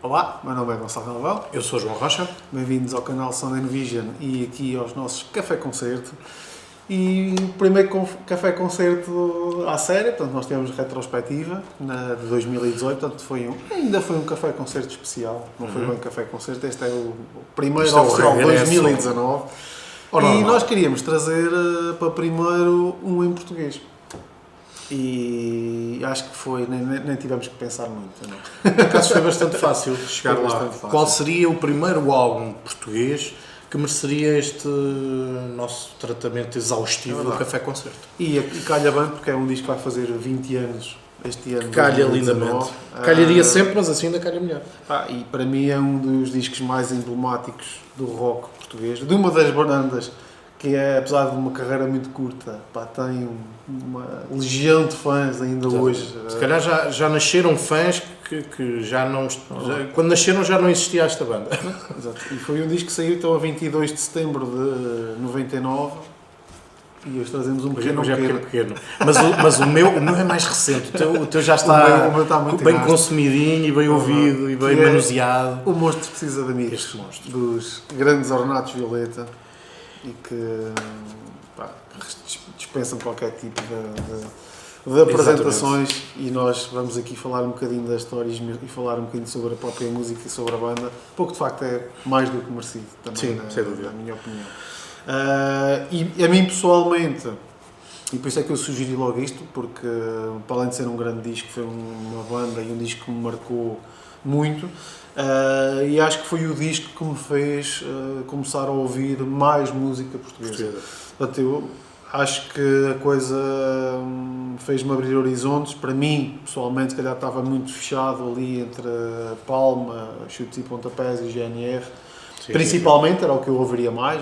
Olá, meu nome é Gonçalo Galvão. Eu sou João Rocha. Bem-vindos ao canal Sound and Vision e aqui aos nossos Café Concerto. E o primeiro Café Concerto à série, portanto nós tivemos retrospectiva de 2018, portanto ainda foi um Café Concerto especial, não foi bem um Café Concerto, este é o primeiro oficial de 2019. E nós queríamos trazer para primeiro um em português. E acho que foi, nem tivemos que pensar muito. Não? Por acaso foi bastante fácil chegar lá. Qual seria o primeiro álbum português que mereceria este nosso tratamento exaustivo do Café Concerto? E calha bem, porque é um disco que vai fazer 20 anos este ano. Calha lindamente. Calharia sempre, mas assim ainda calha melhor. E para mim é um dos discos mais emblemáticos do rock português, de uma das bandas que é, apesar de uma carreira muito curta, tem uma legião de fãs ainda hoje. Se calhar já nasceram fãs que já não... quando nasceram já não existia esta banda. Exato. E foi um disco que saiu então a 22 de setembro de 99 e hoje trazemos um pequeno. Mas o meu é mais recente, o teu já está, o meu está muito bem consumidinho e bem ouvido e bem manuseado. O Monstro Precisa de Amigos, dos grandes Ornatos Violeta. E que dispensam qualquer tipo de apresentações. Exatamente. E nós vamos aqui falar um bocadinho das histórias e falar um bocadinho sobre a própria música e sobre a banda, porque de facto é mais do que merecido também. Sim, sem dúvida. Na minha opinião. E a mim pessoalmente, e por isso é que eu sugeri logo isto, porque para além de ser um grande disco, foi uma banda e um disco que me marcou muito. E acho que foi o disco que me fez começar a ouvir mais música portuguesa. Portanto, eu acho que a coisa fez-me abrir horizontes. Para mim, pessoalmente, se calhar estava muito fechado ali entre Palma, Chutes e Pontapés e GNR. Sim, principalmente, era o que eu ouviria mais.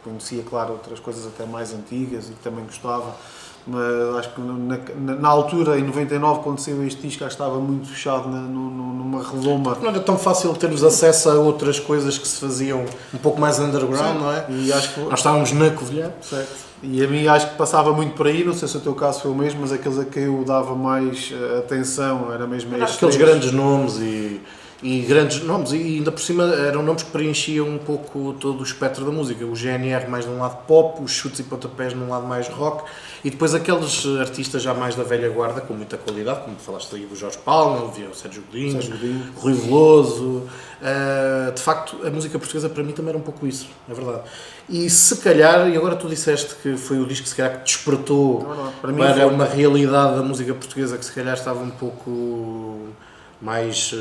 Conhecia, claro, outras coisas até mais antigas e que também gostava. Mas acho que na altura, em 99, quando saiu este disco, acho que estava muito fechado numa redoma. Não era tão fácil termos acesso a outras coisas que se faziam um pouco mais underground, não é? E acho que nós estávamos na Covilhã. Certo. E a mim acho que passava muito por aí, não sei se o teu caso foi o mesmo, mas aqueles a que eu dava mais atenção era mesmo estes. Aqueles grandes nomes e grandes nomes, e ainda por cima eram nomes que preenchiam um pouco todo o espectro da música. O GNR mais de um lado pop, os Chutes e Pontapés num lado mais rock, e depois aqueles artistas já mais da velha guarda, com muita qualidade, como falaste aí do Jorge Palma, o Sérgio Godinho, Rui Veloso. De facto, a música portuguesa para mim também era um pouco isso, é verdade. E se calhar, e agora tu disseste que foi o disco que se calhar que despertou para uma realidade da música portuguesa que se calhar estava um pouco mais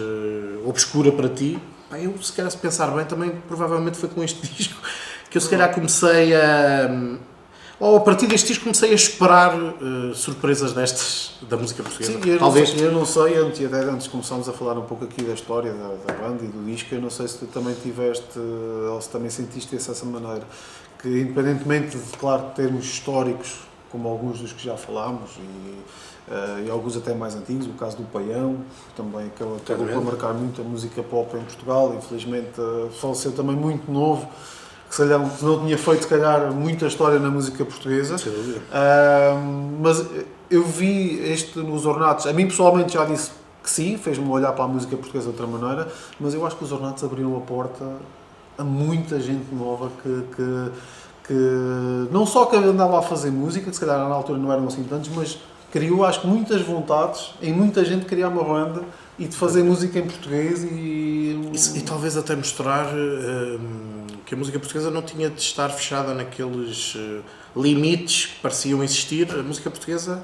obscura para ti. Eu, se calhar, se pensar bem, também provavelmente foi com este disco que eu se calhar comecei a partir deste disco comecei a esperar surpresas destas da música portuguesa. Sim, eu não sei, antes começámos a falar um pouco aqui da história da banda e do disco, eu não sei se tu também tiveste, ou se também sentiste isso dessa maneira, que independentemente de, claro, termos históricos, como alguns dos que já falámos, e alguns até mais antigos, o caso do Paião, que também acabou por marcar muito a música pop em Portugal, infelizmente faleceu também muito novo, que se não tinha feito, se calhar, muita história na música portuguesa. Mas eu vi este nos Ornatos, a mim pessoalmente já disse que sim, fez-me olhar para a música portuguesa de outra maneira, mas eu acho que os Ornatos abriram a porta a muita gente nova que não só que andava a fazer música, que se calhar na altura não eram assim tantos, mas criou, acho que, muitas vontades em muita gente de criar uma banda e de fazer música em português e talvez até mostrar que a música portuguesa não tinha de estar fechada naqueles limites que pareciam existir. A música portuguesa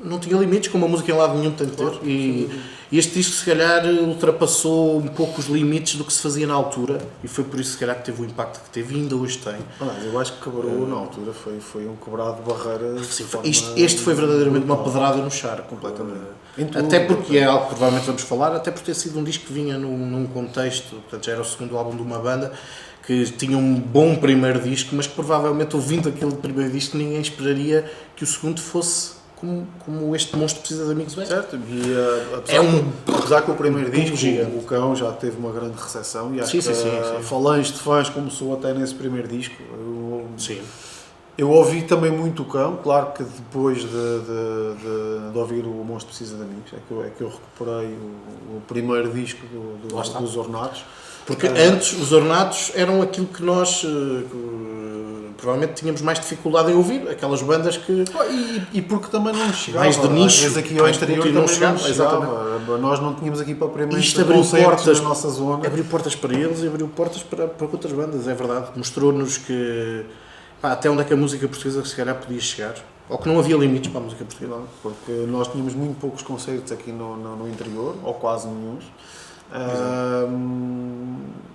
não tinha limites, como a música em lado nenhum tem de ter. E este disco, se calhar, ultrapassou um pouco os limites do que se fazia na altura, e foi por isso, se calhar, que teve o impacto que teve e ainda hoje tem. Eu acho que quebrou na altura, foi um quebrado de barreira. Este foi verdadeiramente uma pedrada no charco, completamente. Até porque é algo que provavelmente vamos falar, até por ter sido um disco que vinha num contexto, portanto já era o segundo álbum de uma banda, que tinha um bom primeiro disco, mas que provavelmente, ouvindo aquele primeiro disco, ninguém esperaria que o segundo fosse como este Monstro Precisa de Amigos é. Certo, e apesar que o primeiro disco, o Cão, já teve uma grande recepção, e acho que a falange de fãs começou até nesse primeiro disco. Eu ouvi também muito o Cão, claro que depois de ouvir o Monstro Precisa de Amigos, é que eu recuperei o primeiro disco dos Ornatos. Porque antes os Ornatos eram aquilo que nós provavelmente tínhamos mais dificuldade em ouvir, aquelas bandas que... E porque também não chegava. Mais de nicho. Às vezes aqui ao exterior também não chegava. Exatamente. Nós não tínhamos aqui propriamente isto abriu portas na nossa zona. Abriu portas para eles e abriu portas para outras bandas, é verdade. Mostrou-nos que até onde é que a música portuguesa se calhar podia chegar. Ou que não havia limites para a música portuguesa. Porque nós tínhamos muito poucos concertos aqui no interior, ou quase nenhum.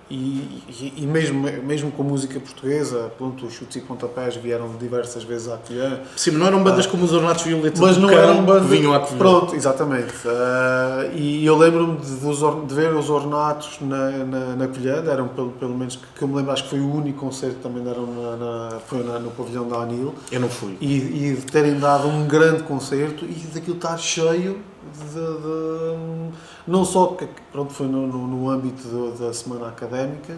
E mesmo com música portuguesa, pronto, os chutes e pontapés vieram diversas vezes à Covilhã. Sim, mas não eram bandas como os Ornatos Violeta, mas não eram bandas que vinham à Covilhã. Pronto, exatamente. E eu lembro-me de ver os Ornatos na Covilhã, deram pelo menos que eu me lembro, acho que foi o único concerto que também deram no pavilhão da Anil. Eu não fui. E de terem dado um grande concerto e daquilo estar cheio não só que pronto, foi no âmbito da semana académica,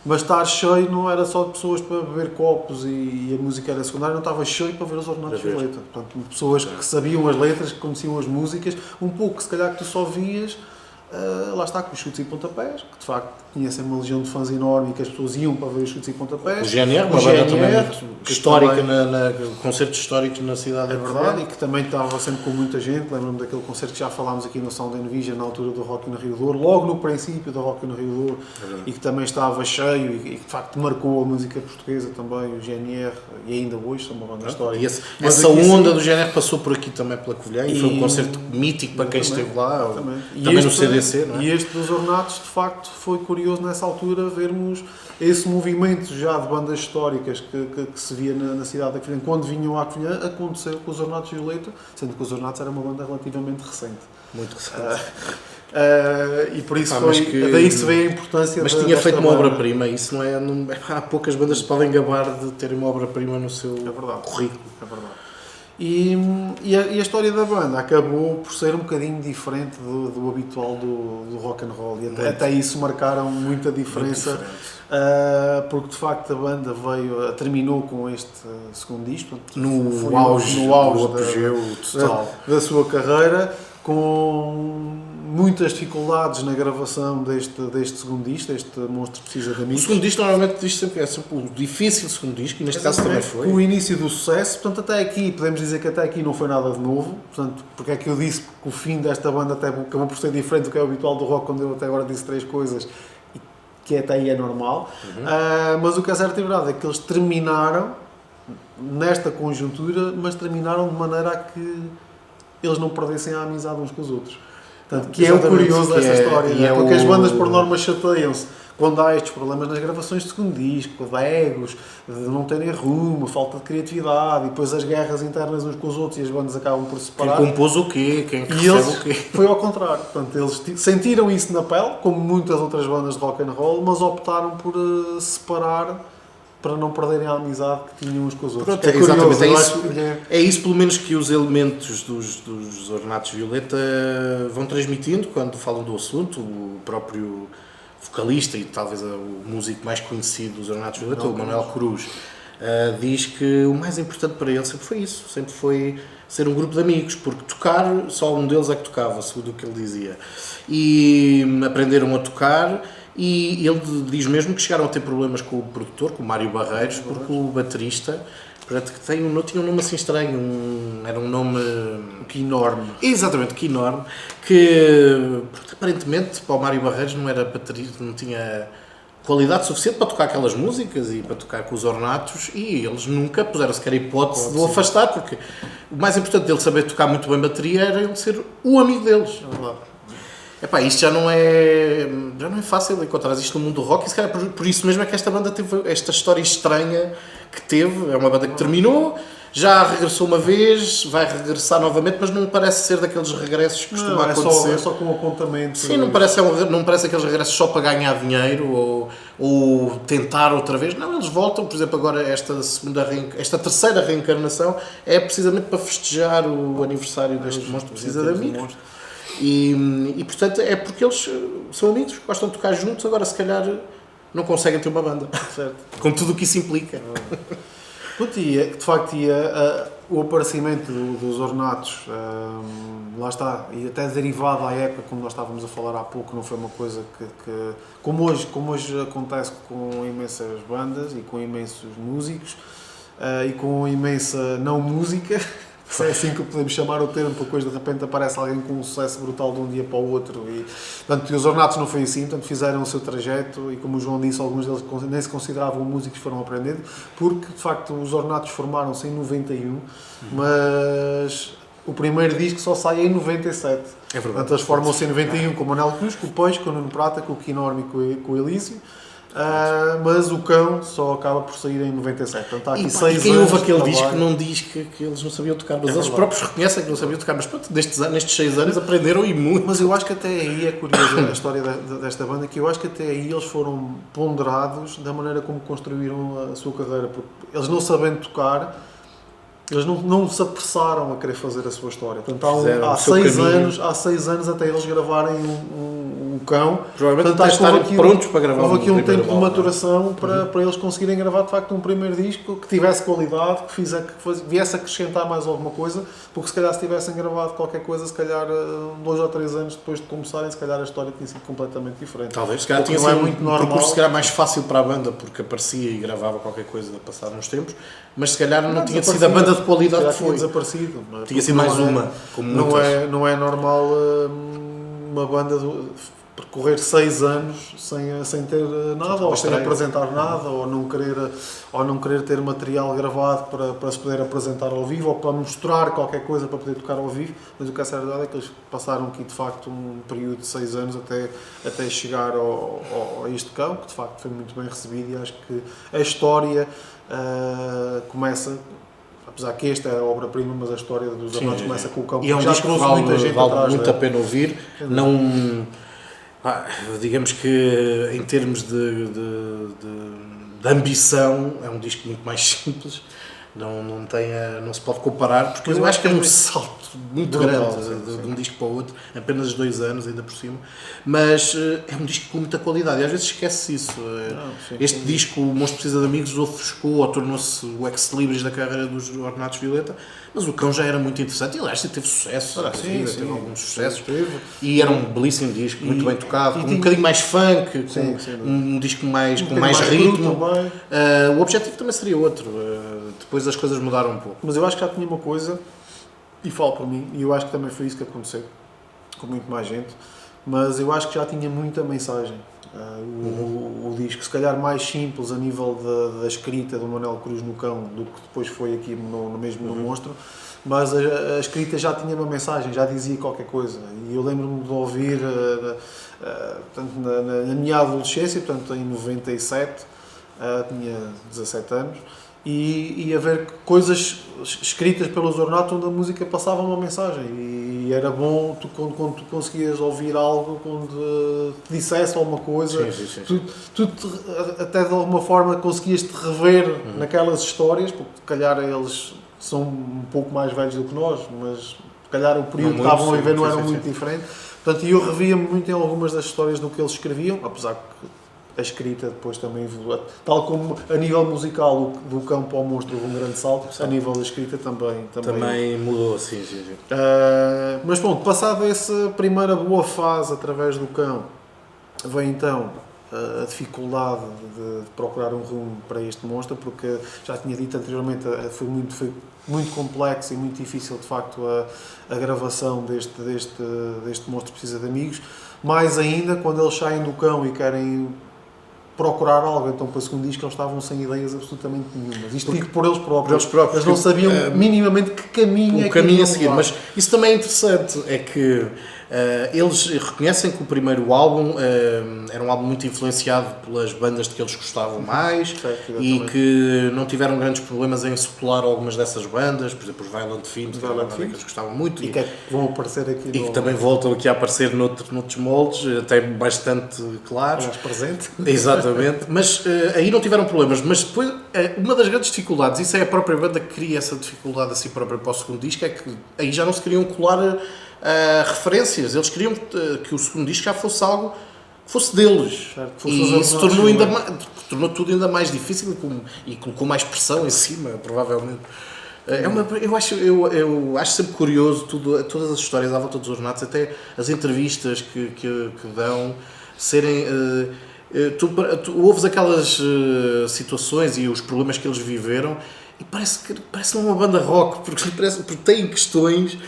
mas estar cheio não era só de pessoas para beber copos e a música era secundária, não estava cheio para ver os Ornatos Violeta. Portanto, pessoas que sabiam as letras, que conheciam as músicas, um pouco se calhar que tu só vias, lá está, com os chutes e pontapés, que de facto conhecem uma legião de fãs enorme e que as pessoas iam para ver os chutes e pontapés. O GNR, uma banda também muito histórica, concertos históricos na cidade. É verdade, e que também estava sempre com muita gente. Lembro-me daquele concerto que já falámos aqui no Sound and Vision, na altura do Rock in Rio Douro, logo no princípio do Rock in Rio Douro, e que também estava cheio e que de facto marcou a música portuguesa também, o GNR, e ainda hoje são uma banda histórica. E essa onda do GNR passou por aqui também pela Covilhã e foi um concerto mítico para quem esteve lá, também no CDC, não é? E este dos Ornatos, de facto, foi curioso nessa altura vermos esse movimento já de bandas históricas que se via na cidade da Covilhã. Quando vinham à Covilhã, aconteceu com os Ornatos Violeta, sendo que os Ornatos era uma banda relativamente recente. Muito recente. E por isso daí se vê a importância. Mas tinha feito uma obra-prima, isso não é, há poucas bandas que podem gabar de terem uma obra-prima no seu currículo. É verdade. E a história da banda acabou por ser um bocadinho diferente do habitual do rock and roll, e até isso marcaram muita diferença, porque de facto a banda terminou com este segundo disco no auge do apogeu total da sua carreira, com muitas dificuldades na gravação deste segundo disco, este Monstro Precisa de Amigos. O segundo disco normalmente é sempre o difícil segundo disco, e neste caso também foi. Com o início do sucesso, portanto até aqui, podemos dizer que até aqui não foi nada de novo, portanto, porque é que eu disse que o fim desta banda até acabou por ser diferente do que é o habitual do rock, quando eu até agora disse três coisas, que até aí é normal, mas o que é certo e verdade é que eles terminaram nesta conjuntura, mas terminaram de maneira a que eles não perdessem a amizade uns com os outros. Portanto, que é o curioso dessa história, né? Porque as bandas por norma chateiam-se quando há estes problemas nas gravações de segundo disco, de egos, de não terem rumo, falta de criatividade, e depois as guerras internas uns com os outros e as bandas acabam por se separar. Quem compôs o quê? Quem recebe o quê? Foi ao contrário. Portanto, eles sentiram isso na pele, como muitas outras bandas de rock and roll, mas optaram por separar para não perderem a amizade que tinham uns com os outros. Pronto, é exatamente, é isso pelo menos que os elementos dos Ornatos Violeta vão transmitindo quando falam do assunto. O próprio vocalista e talvez o músico mais conhecido dos Ornatos Violeta, o Manuel Cruz, diz que o mais importante para ele sempre foi isso, sempre foi ser um grupo de amigos, porque tocar, só um deles é que tocava, segundo o que ele dizia, e aprenderam a tocar. E ele diz mesmo que chegaram a ter problemas com o produtor, com o Mário Barreiros, porque o baterista tinha um nome assim estranho, era um nome... Quinorme. Exatamente, Quinorme, que aparentemente para o Mário Barreiros não era baterista, não tinha qualidade suficiente para tocar aquelas músicas e para tocar com os Ornatos, e eles nunca puseram sequer a hipótese de o afastar, porque o mais importante dele saber tocar muito bem bateria era ele ser o amigo deles. É verdade. Epá, isto já não é fácil encontrar isto no mundo do rock, e se calhar por isso mesmo é que esta banda teve esta história estranha que teve. É uma banda que terminou, já regressou uma vez, vai regressar novamente, mas não parece ser daqueles regressos que costuma acontecer. É só com um apontamento. Sim, não parece aqueles regressos só para ganhar dinheiro ou tentar outra vez. Não, eles voltam, por exemplo, agora esta terceira reencarnação é precisamente para festejar o aniversário deste Monstro Precisa de Amigos. E portanto é porque eles são amigos, gostam de tocar juntos, agora se calhar não conseguem ter uma banda, certo? Com tudo o que isso implica. Pronto, de facto, o aparecimento dos ornatos, lá está, e até derivado à época, como nós estávamos a falar há pouco, não foi uma coisa como hoje acontece com imensas bandas e com imensos músicos e com imensa não música, se é assim que podemos chamar o termo, porque depois de repente aparece alguém com um sucesso brutal de um dia para o outro. E, portanto, os ornatos não foi assim, portanto, fizeram o seu trajeto e, como o João disse, alguns deles nem se consideravam músicos, foram aprendendo, porque de facto os ornatos formaram-se em 91, mas o primeiro disco só sai em 97. É verdade. Portanto, eles formam-se em 91 com o Manel Cruz, com o Peixe, com o Nuno Prata, com o Quinorme e com o Elísio. Mas o Cão só acaba por sair em 97. Portanto, há aqui 6 anos. Quem ouve aquele disco não diz que eles não sabiam tocar, mas eles próprios reconhecem que não sabiam tocar. Mas pronto, nestes 6 anos aprenderam e muito. Mas eu acho que até aí é curioso a história desta banda, que eu acho que até aí eles foram ponderados da maneira como construíram a sua carreira, porque eles não sabendo tocar, eles não se apressaram a querer fazer a sua história. Portanto, há 6 anos até eles gravarem o Cão. Provavelmente até estarem prontos para gravar. Houve aqui um tempo de maturação para eles conseguirem gravar de facto um primeiro disco que tivesse qualidade, que viesse a acrescentar mais alguma coisa, porque se calhar se tivessem gravado qualquer coisa, se calhar 2 ou 3 anos depois de começarem, se calhar a história tinha sido completamente diferente. Talvez, se calhar tinha sido um percurso se calhar mais fácil para a banda, porque aparecia e gravava qualquer coisa passado uns tempos, mas se calhar não tinha sido a banda de qualidade que foi. Tinha desaparecido. Tinha sido mais uma, como muitas. Não é normal uma banda percorrer 6 anos sem ter nada, ou sem apresentar nada, ou não querer ter material gravado para se poder apresentar ao vivo, ou para mostrar qualquer coisa para poder tocar ao vivo. Mas o que é certo é que eles passaram aqui de facto um período de 6 anos até chegar a este Cão, que de facto foi muito bem recebido, e acho que a história começa. Apesar que esta é a obra-prima, mas a história dos Ornatos começa com o Cão. E é um disco que vale muito a pena ouvir. Não, digamos que em termos de ambição é um disco muito mais simples. Não se pode comparar, porque eu acho que é um salto muito grande de um disco para o outro, apenas 2 anos ainda por cima, mas é um disco com muita qualidade e às vezes esquece isso. Este disco, O Monstro Precisa de Amigos, ofuscou ou tornou-se o ex-libris da carreira dos Ornatos Violeta, mas o Cão já era muito interessante e aliás teve sucesso, teve alguns sucessos, e era um belíssimo disco, muito bem tocado, com um bocadinho mais funk, um disco com mais ritmo. O objetivo também seria outro. Depois as coisas mudaram um pouco. Mas eu acho que já tinha uma coisa, e falo por mim, e eu acho que também foi isso que aconteceu com muito mais gente, mas eu acho que já tinha muita mensagem. O disco, se calhar mais simples a nível da escrita do Manel Cruz no Cão do que depois foi aqui no Monstro, mas a escrita já tinha uma mensagem, já dizia qualquer coisa. E eu lembro-me de ouvir, portanto, na minha adolescência, portanto em 97, tinha 17 anos, e a ver coisas escritas pelos Ornatos onde a música passava uma mensagem, e era bom quando tu conseguias ouvir algo onde te dissesse alguma coisa, tu até de alguma forma conseguias te rever naquelas histórias, porque se calhar eles são um pouco mais velhos do que nós, mas se calhar o período que estavam a viver não era muito diferente. Portanto, eu revia-me muito em algumas das histórias do que eles escreviam, apesar que a escrita depois também evolui. Tal como a nível musical do Cão para o Monstro houve um grande salto, a nível da escrita também mudou, sim. Mas pronto, passada essa primeira boa fase através do Cão, vem então a dificuldade de procurar um rumo para este monstro, porque já tinha dito anteriormente, foi muito complexo e muito difícil de facto a gravação deste Monstro Precisa de Amigos, mais ainda quando eles saem do Cão e querem procurar algo, então para o segundo disco eles estavam sem ideias absolutamente nenhumas. Isto digo por eles próprios. Eles não sabiam minimamente que caminho a seguir. Mas isso também é interessante, é que eles reconhecem que o primeiro álbum era um álbum muito influenciado pelas bandas de que eles gostavam mais, e que não tiveram grandes problemas em secular algumas dessas bandas, por exemplo os Violent Femmes, que eles gostavam muito, e que vão aparecer aqui e que também voltam aqui a aparecer noutros moldes, até bastante claros. Mais presente. Exatamente, mas aí não tiveram problemas, mas depois uma das grandes dificuldades, isso é a própria banda que cria essa dificuldade a si própria para o segundo disco, é que aí já não se queriam colar referências, eles queriam que o segundo disco já fosse algo fosse deles. Certo, fosse E isso tornou, ordenados, tornou tudo ainda mais difícil e colocou mais pressão em cima, provavelmente. Eu acho sempre curioso todas as histórias à volta dos ornatos, até as entrevistas que dão, serem. Tu ouves aquelas situações e os problemas que eles viveram e parece uma banda rock, porque tem questões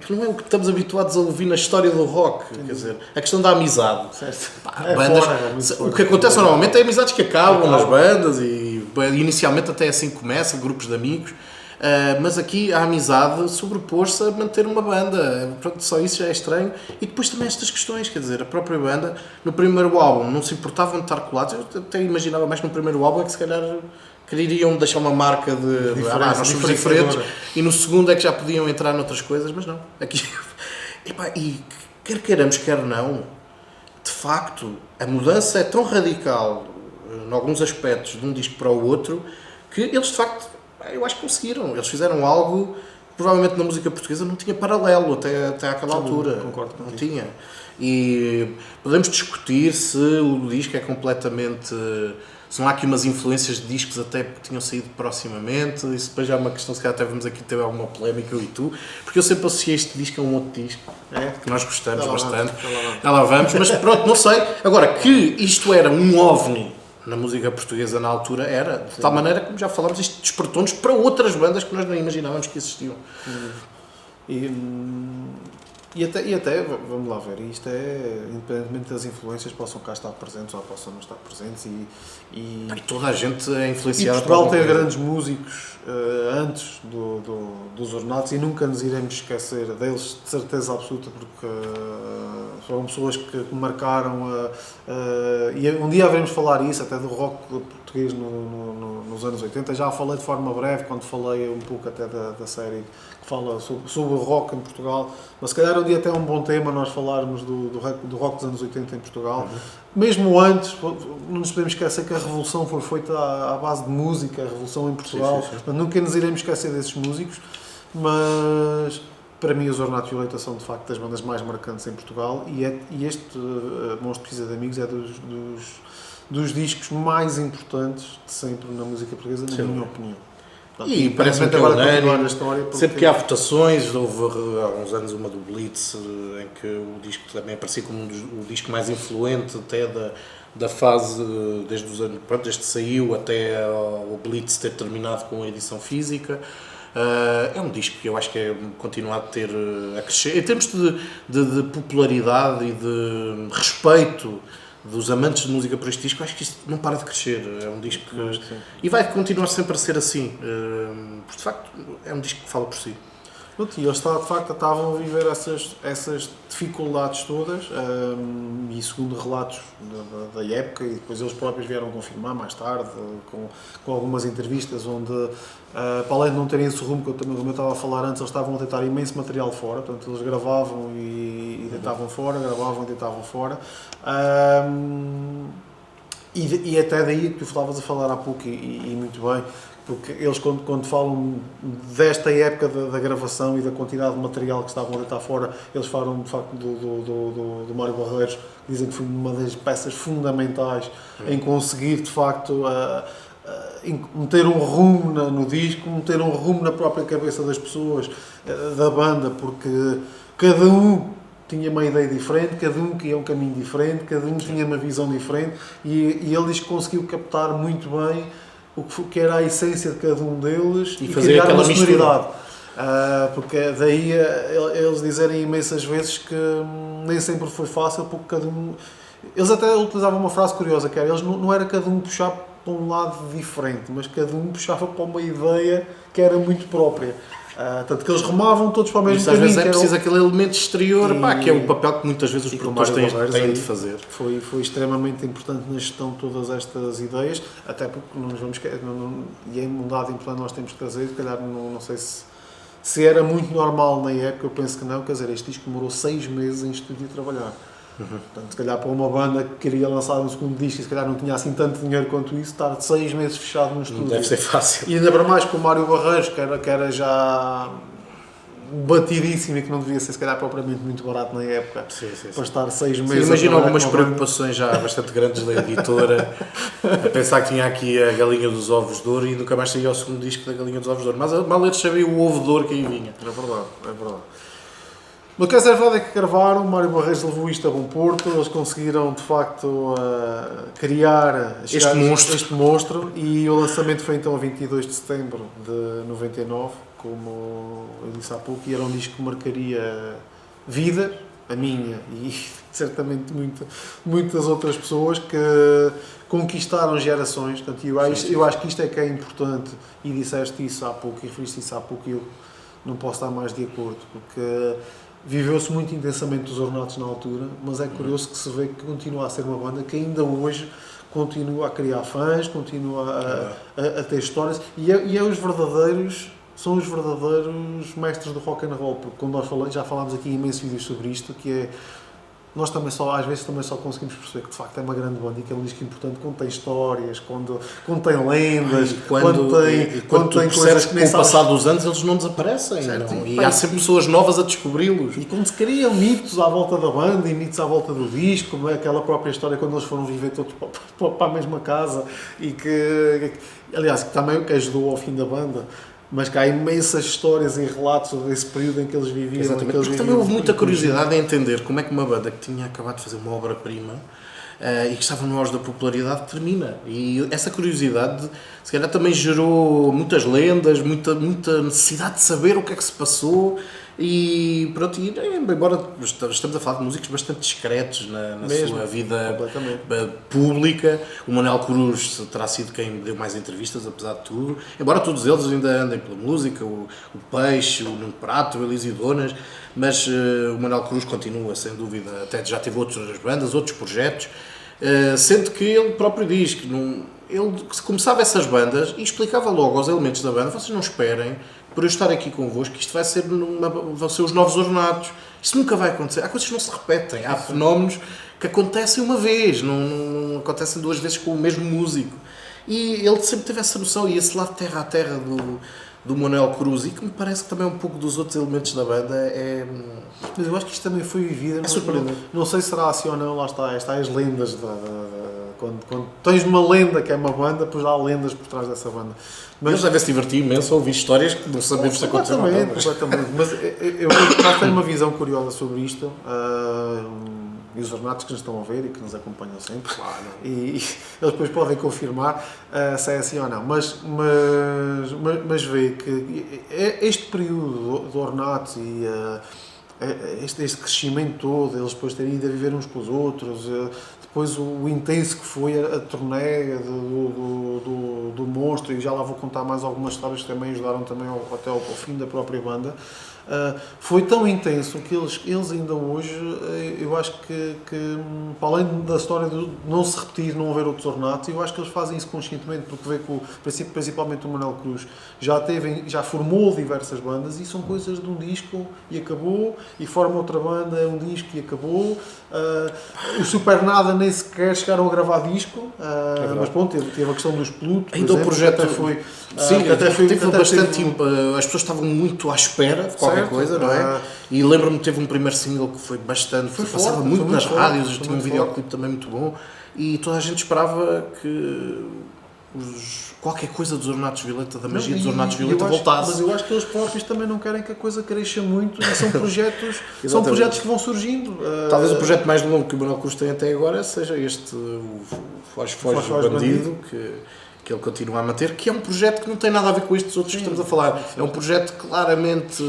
que não é o que estamos habituados a ouvir na história do rock. Quer dizer, a questão da amizade. O que acontece normalmente é amizades que acabam nas bandas e inicialmente até assim começa, grupos de amigos. Mas aqui a amizade sobrepôs-se a manter uma banda. Pronto, só isso já é estranho. E depois também estas questões, quer dizer, a própria banda no primeiro álbum não se importavam de estar colados. Eu até imaginava mais no primeiro álbum é que se calhar queriam deixar uma marca de nós somos diferentes, e no segundo é que já podiam entrar noutras coisas, mas não. Aqui, e quer queiramos, quer não, de facto, a mudança é tão radical em alguns aspectos de um disco para o outro que eles de facto, eu acho que conseguiram. Eles fizeram algo que provavelmente na música portuguesa não tinha paralelo até àquela altura. Concordo não tinha. E podemos discutir se o disco é completamente... Se não há aqui umas influências de discos até que tinham saído proximamente, isso depois já é uma questão, se calhar até vamos aqui ter alguma polémica, eu e tu, porque eu sempre associei este disco a um outro disco, que nós gostamos bastante. Já lá vamos, mas pronto, não sei. Agora, que isto era um OVNI na música portuguesa na altura, era, de tal maneira, como já falámos, isto despertou-nos para outras bandas que nós nem imaginávamos que existiam. E até, vamos lá ver, isto é, independentemente das influências, possam cá estar presentes ou possam não estar presentes E toda a gente é influenciada. E Portugal tem grandes músicos antes dos ornatos e nunca nos iremos esquecer deles, de certeza absoluta, porque foram pessoas que marcaram e um dia haveremos falar isso, até do rock português nos anos 80. Já falei de forma breve, quando falei um pouco até da série que fala sobre o rock em Portugal, mas se calhar um dia até é um bom tema nós falarmos do rock dos anos 80 em Portugal. Mesmo antes, não nos podemos esquecer que a revolução foi feita à base de música, a revolução em Portugal. Sim. Nunca nos iremos esquecer desses músicos, mas para mim os Ornato Violeta são de facto das bandas mais marcantes em Portugal e este Monstro Precisa de Amigos é dos discos mais importantes de sempre na música portuguesa, na minha opinião. E parece-me que agora continuar a história. Sempre que há votações, houve há uns anos uma do Blitz, em que o disco também aparecia como o disco mais influente até da fase, desde os anos, pronto, desde que saiu até o Blitz ter terminado com a edição física. É um disco que eu acho que continua a crescer. Em termos de popularidade e de respeito dos amantes de música por este disco, acho que isto não para de crescer. É um disco que... E vai continuar sempre a ser assim. Porque, de facto, é um disco que fala por si. E eles, de facto, estavam a viver essas dificuldades todas e segundo relatos da época, e depois eles próprios vieram confirmar mais tarde, com algumas entrevistas onde, para além de não terem esse rumo, como eu estava a falar antes, eles estavam a deitar imenso material fora. Portanto, eles gravavam e deitavam fora, gravavam e deitavam fora. E até daí que tu estavas a falar há pouco, e muito bem, porque eles quando falam desta época da gravação e da quantidade de material que estavam a deitar fora, eles falam de facto do Mário Barreiros, dizem que foi uma das peças fundamentais em conseguir de facto meter um rumo no disco, meter um rumo na própria cabeça das pessoas, da banda, porque cada um tinha uma ideia diferente, cada um queria um caminho diferente, cada um tinha uma visão diferente e ele diz que conseguiu captar muito bem o que era a essência de cada um deles e fazer criar uma sonoridade. Porque daí eles dizerem imensas vezes que nem sempre foi fácil, porque cada um... Eles até utilizavam uma frase curiosa, que era, eles não era cada um puxar para um lado diferente, mas cada um puxava para uma ideia que era muito própria. Tanto que eles remavam todos para o mesmo caminho. Às vezes é preciso aquele elemento exterior, que é o papel que muitas vezes os produtores têm de fazer. Foi extremamente importante na gestão de todas estas ideias, até porque não nos vamos esquecer, e é um dado importante nós temos que trazer, se calhar não sei se era muito normal na época, eu penso que não, quer dizer, este disco demorou 6 meses em estúdio a trabalhar. Portanto, se calhar para uma banda que queria lançar um segundo disco e se calhar não tinha assim tanto dinheiro quanto isso, estar 6 meses fechado no estúdio. Não deve ser fácil. E ainda para mais com o Mário Barreiros, que era já batidíssimo e que não devia ser, se calhar, propriamente muito barato na época, para estar 6 meses. Imagino algumas preocupações já bastante grandes da editora, a pensar que tinha aqui a Galinha dos Ovos de Ouro e nunca mais saía o segundo disco da Galinha dos Ovos de Ouro. Mas mal eles sabiam o ovo de ouro que aí vinha. É verdade. Mas o que é verdade é que Carvalho, Mário Barreiros levou isto a bom porto, eles conseguiram de facto criar este monstro e o lançamento foi então a 22 de setembro de 99, como eu disse há pouco, e era um disco que marcaria vida, a minha e certamente muitas outras pessoas que conquistaram gerações. Portanto, eu acho que isto é que é importante, e disseste isso há pouco, e referiste isso há pouco, e eu não posso estar mais de acordo, porque viveu-se muito intensamente os Ornatos na altura, mas é curioso que se vê que continua a ser uma banda que ainda hoje continua a criar fãs, continua a ter histórias, e são os verdadeiros mestres do rock and roll, porque quando já falámos aqui em imensos vídeos sobre isto, que é, nós também às vezes só conseguimos perceber que de facto é uma grande banda e que é um disco importante quando tem histórias, quando tem lendas, quando tem coisas que nem com o passar dos anos eles não desaparecem, e há sempre pessoas novas a descobri-los. E quando se criam mitos à volta da banda e mitos à volta do disco, como é aquela própria história quando eles foram viver todos para a mesma casa e que aliás, que também ajudou ao fim da banda. Mas que há imensas histórias e relatos sobre esse período em que eles viviam. Exatamente, porque também houve muita curiosidade em entender como é que uma banda que tinha acabado de fazer uma obra-prima e que estava no auge da popularidade termina. E essa curiosidade, se calhar, também gerou muitas lendas, muita necessidade de saber o que é que se passou. E pronto, embora estamos a falar de músicos bastante discretos na sua vida pública, o Manuel Cruz terá sido quem me deu mais entrevistas, apesar de tudo, embora todos eles ainda andem pela música, o Peixe, o Nuno Prato, o Elísio Donas, mas o Manuel Cruz continua, sem dúvida, até já teve outras bandas, outros projetos, sendo que ele próprio diz que ele começava essas bandas e explicava logo aos elementos da banda: vocês não esperem por eu estar aqui convosco, isto vão ser os novos Ornatos. Isto nunca vai acontecer. Há coisas que não se repetem. Há fenómenos que acontecem uma vez, não acontecem duas vezes com o mesmo músico. E ele sempre teve essa noção, e esse lado terra a terra do Manuel Cruz, e que me parece que também é um pouco dos outros elementos da banda. Mas eu acho que isto também foi vivido. Não sei se será assim ou não, lá está as lendas. Quando tens uma lenda que é uma banda, depois há lendas por trás dessa banda. Mas eles devem se divertir imenso a ouvir histórias que não sabemos se aconteceram. Completamente. Mas eu tenho uma visão curiosa sobre isto. E os Ornatos que nos estão a ver e que nos acompanham sempre. Claro. E eles depois podem confirmar se é assim ou não. Mas vê que este período do Ornatos e este crescimento todo, eles depois terem ido a viver uns com os outros, depois o intenso que foi a turnê do monstro, e já lá vou contar mais algumas histórias que também ajudaram também até ao fim da própria banda. Foi tão intenso que eles ainda hoje, eu acho que para além da história de não se repetir, não haver outros Ornatos, eu acho que eles fazem isso conscientemente, porque vê que principalmente o Manuel Cruz já formou diversas bandas, e são coisas de um disco e acabou, e forma outra banda, é um disco e acabou. O Super Nada nem sequer chegaram a gravar disco, mas pronto, teve a questão dos Pluto, ainda o projeto até foi... teve bastante tempo, as pessoas estavam muito à espera de qualquer coisa, não é? E lembro-me que teve um primeiro single que foi bastante, passava muito nas rádios, tinha um videoclipe também muito bom, e toda a gente esperava que qualquer coisa dos Ornatos Violeta, da magia dos Ornatos Violeta, voltasse. Mas eu acho que eles próprios também não querem que a coisa cresça muito, e são projetos que vão surgindo. Talvez o projeto mais longo que o Manuel Cruz tem até agora seja este, o Foge Bandido, que ele continua a manter, que é um projeto que não tem nada a ver com estes outros que estamos a falar. É um projeto claramente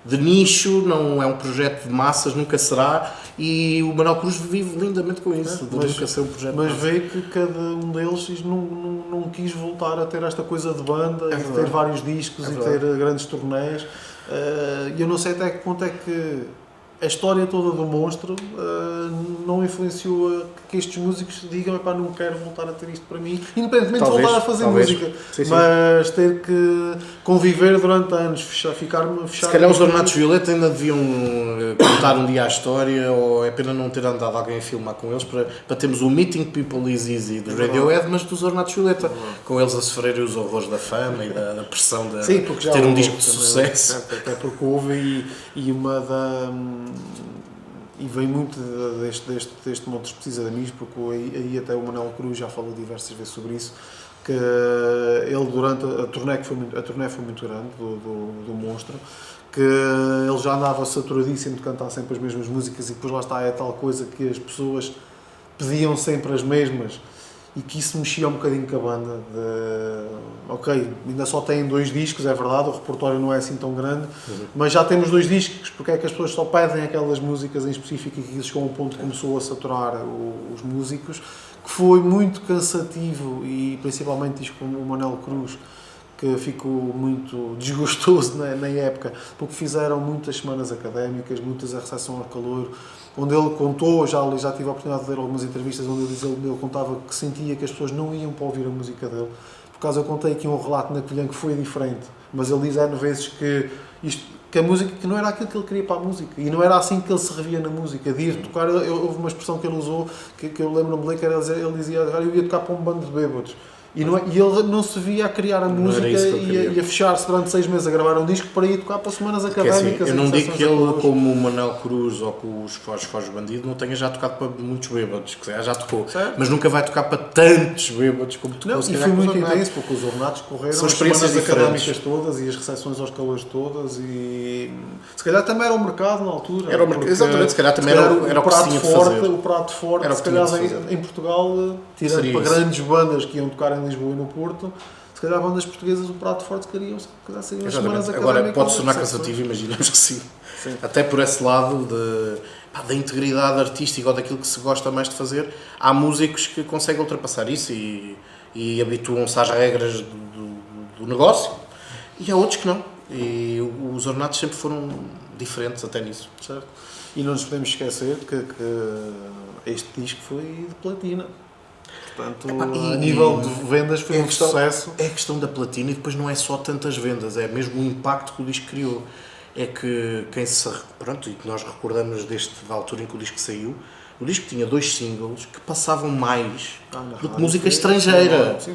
de nicho, não é um projeto de massas, nunca será, e o Manuel Cruz vive lindamente com isso, nunca ser um projeto de massas. Veio que cada um deles não quis voltar a ter esta coisa de banda, de ter vários discos e ter grandes turnés. E eu não sei até que ponto é que a história toda do monstro não influenciou a que estes músicos digam, epá, não quero voltar a ter isto para mim, independentemente de voltar a fazer música, sim. mas ter que conviver durante anos, ficar-me fechado. Se calhar os Ornatos Violeta ainda deviam contar um dia a história, ou é pena não ter andado alguém a filmar com eles, para termos o Meeting People Is Easy do Radiohead, mas dos Ornatos Violeta, com eles a sofrerem os horrores da fama e da pressão de ter um disco de sucesso. Até porque houve e vem muito deste monte de pesquisa de amigos, porque aí até o Manuel Cruz já falou diversas vezes sobre isso, que ele durante a turnê foi muito grande do monstro, que ele já andava saturadíssimo de cantar sempre as mesmas músicas, e depois lá está, é tal coisa que as pessoas pediam sempre as mesmas, e que isso mexia um bocadinho com a banda. Ok, ainda só têm 2 discos, é verdade, o repertório não é assim tão grande, mas já temos 2 discos, porque é que as pessoas só pedem aquelas músicas em específico, e que isso chegou a um ponto que começou a saturar os músicos, que foi muito cansativo, e principalmente isto com o Manuel Cruz, que ficou muito desgostoso na época, porque fizeram muitas semanas académicas, muitas a recepção ao calor, onde ele contou, já tive a oportunidade de ler algumas entrevistas onde ele contava que sentia que as pessoas não iam para ouvir a música dele. Por causa, eu contei aqui um relato na Covilhã que foi diferente, mas ele diz N vezes que a música, que não era aquilo que ele queria para a música, e não era assim que ele se revia na música, de ir tocar. Houve uma expressão que ele usou, que eu lembro-me de que ele dizia, eu ia tocar para um bando de bêbados. E ele não se via a criar a música e a fechar-se durante 6 meses a gravar um disco para ir tocar para semanas académicas. Assim, eu não digo que ele, como o Manuel Cruz ou com os Foz Bandido, não tenha já tocado para muitos bêbados, que já tocou, certo? Mas nunca vai tocar para tantos bêbados como tocou. Não, e foi muito intenso, porque os Ornatos correram são as semanas diferentes académicas todas e as recepções aos calores todas, e se calhar também era o mercado na altura. Exatamente, se calhar também era o que se tinha de fazer. O prato forte, era se calhar em Portugal, tirando para grandes bandas que iam tocar em Lisboa e no Porto, se calhar bandas portuguesas, o prato forte queriam, se calhar saíam as semanas académicas. Agora pode se tornar cansativo, imaginamos que sim. Até por esse lado da integridade artística ou daquilo que se gosta mais de fazer, há músicos que conseguem ultrapassar isso e habituam-se às regras do negócio, e há outros que não. E os Ornatos sempre foram diferentes até nisso. Certo? E não nos podemos esquecer que este disco foi de platina. Portanto, a nível de vendas foi um sucesso. É a questão da platina, e depois não é só tantas vendas, é mesmo o impacto que o disco criou. É que e que nós recordamos da altura em que o disco saiu, o disco tinha 2 singles que passavam mais do que música estrangeira. Sim.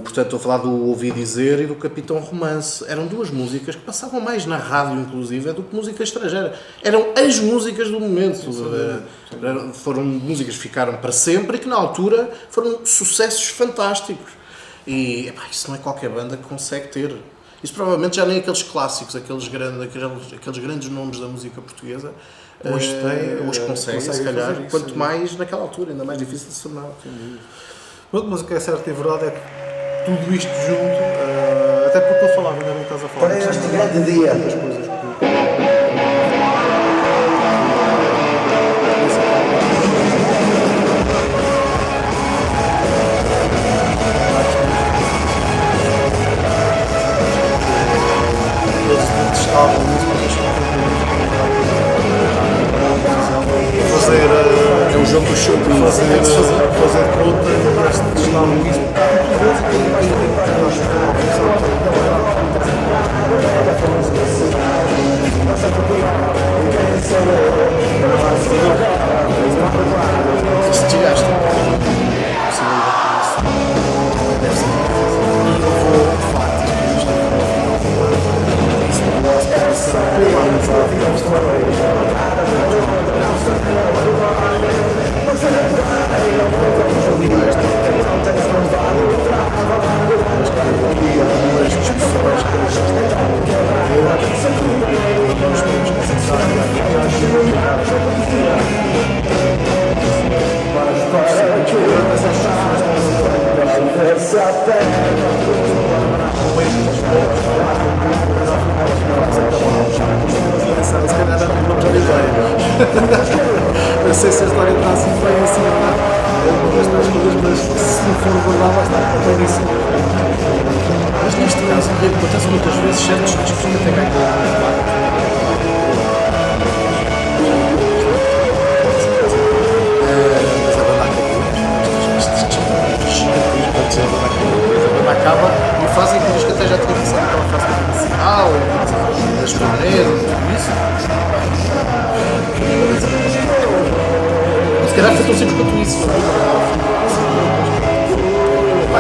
Portanto, estou a falar do Ouvi Dizer e do Capitão Romance. Eram 2 músicas que passavam mais na rádio, inclusive, do que música estrangeira. Eram as músicas do momento. Foram músicas que ficaram para sempre e que, na altura, foram sucessos fantásticos. E isso não é qualquer banda que consegue ter. Isso provavelmente já nem aqueles clássicos, aqueles grandes nomes da música portuguesa, hoje conseguem, se calhar, quanto mais naquela altura, ainda mais difícil de se tornar. Mas o que é certo e verdade é que tudo isto junto, até porque eu falava, ainda não estás a falar. Para este grande dia. Das coisas que... Eles testavam isso para fazer o jogo do show, fazer conta, e testavam isso se tiraste eu sei se a história está assim bem assim, mas se não for verdade vai estar completamente. Mas neste caso, acontece muitas vezes certos discos que até ganham. enquanto isso,